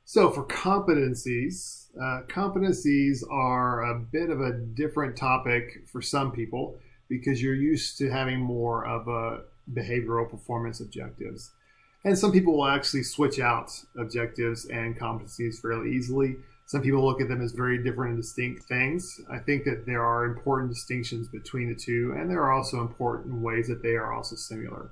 So for competencies are a bit of a different topic for some people because you're used to having more of a behavioral performance objectives. And some people will actually switch out objectives and competencies fairly easily. Some people look at them as very different and distinct things. I think that there are important distinctions between the two, and there are also important ways that they are also similar.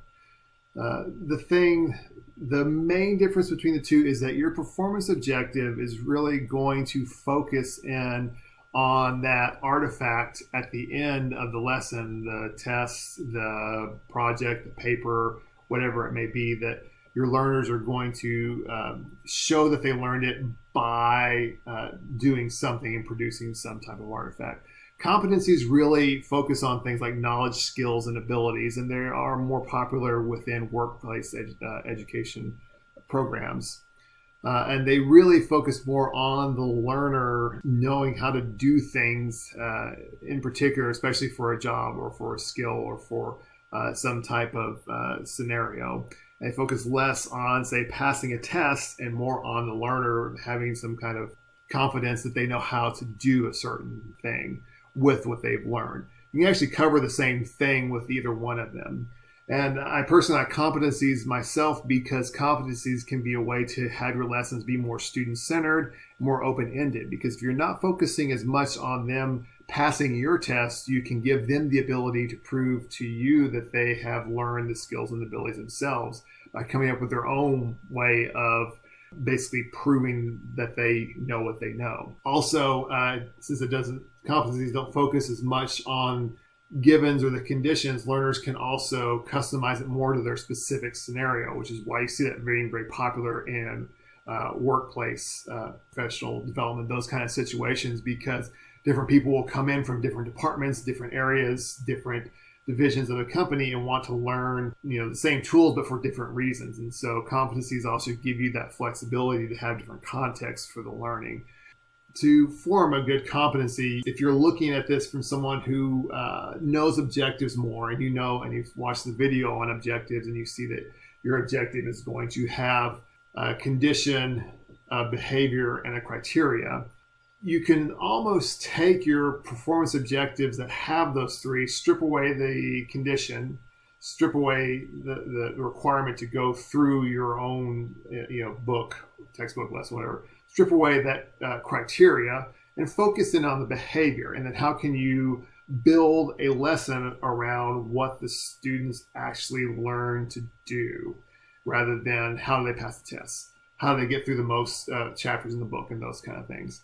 The main difference between the two is that your performance objective is really going to focus in on that artifact at the end of the lesson, the test, the project, the paper, whatever it may be, that your learners are going to show that they learned it by doing something and producing some type of artifact. Competencies really focus on things like knowledge, skills, and abilities, and they are more popular within workplace education programs. And they really focus more on the learner knowing how to do things in particular, especially for a job or for a skill or for some type of scenario. They focus less on, say, passing a test and more on the learner having some kind of confidence that they know how to do a certain thing with what they've learned. You can actually cover the same thing with either one of them. And I personally like competencies myself because competencies can be a way to have your lessons be more student-centered, more open-ended. Because if you're not focusing as much on them passing your test, you can give them the ability to prove to you that they have learned the skills and abilities themselves by coming up with their own way of basically proving that they know what they know. Also, since competencies don't focus as much on givens or the conditions, learners can also customize it more to their specific scenario, which is why you see that being very popular in workplace, professional development, those kind of situations, because different people will come in from different departments, different areas, different divisions of a company and want to learn, the same tools, but for different reasons. And so competencies also give you that flexibility to have different contexts for the learning. To form a good competency, if you're looking at this from someone who knows objectives more, and you've watched the video on objectives, and you see that your objective is going to have a condition, a behavior, and a criteria, you can almost take your performance objectives that have those three, strip away the condition, strip away the requirement to go through your own book, textbook, lesson, whatever, strip away that criteria and focus in on the behavior. And then how can you build a lesson around what the students actually learn to do rather than how do they pass the tests, how do they get through the most chapters in the book, and those kind of things.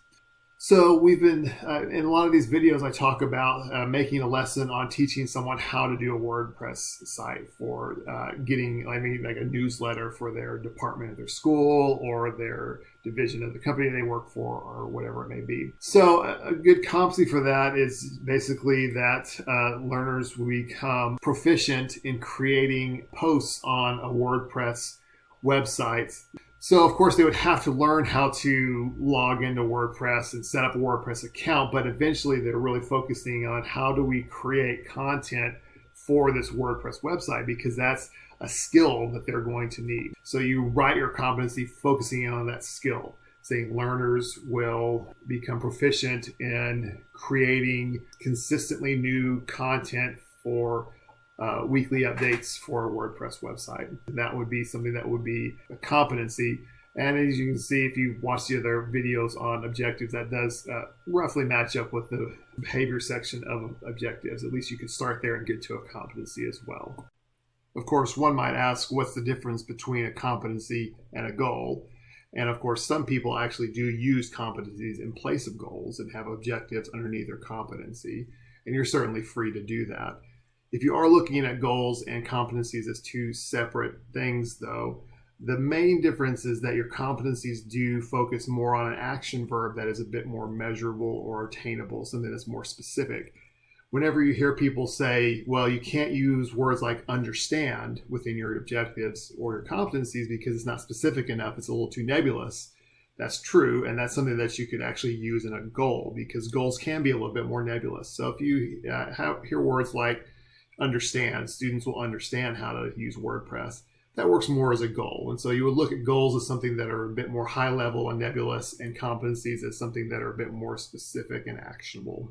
So we've been, in a lot of these videos, I talk about making a lesson on teaching someone how to do a WordPress site for getting, like a newsletter for their department at their school or their division of the company they work for or whatever it may be. So a good competency for that is basically that learners will become proficient in creating posts on a WordPress website. So, of course, they would have to learn how to log into WordPress and set up a WordPress account, but eventually they're really focusing on how do we create content for this WordPress website, because that's a skill that they're going to need. So you write your competency focusing in on that skill, saying learners will become proficient in creating consistently new content for weekly updates for a WordPress website. That would be something that would be a competency. And as you can see, if you watch the other videos on objectives, that does roughly match up with the behavior section of objectives. At least you can start there and get to a competency as well. Of course, one might ask, what's the difference between a competency and a goal? And of course, some people actually do use competencies in place of goals and have objectives underneath their competency. And you're certainly free to do that. If you are looking at goals and competencies as two separate things, though, the main difference is that your competencies do focus more on an action verb that is a bit more measurable or attainable, something that's more specific. Whenever you hear people say, well, you can't use words like understand within your objectives or your competencies because it's not specific enough, it's a little too nebulous. That's true, and that's something that you could actually use in a goal, because goals can be a little bit more nebulous. So if you hear words like understand, students will understand how to use WordPress. that works more as a goal. And so you would look at goals as something that are a bit more high level and nebulous, and competencies as something that are a bit more specific and actionable.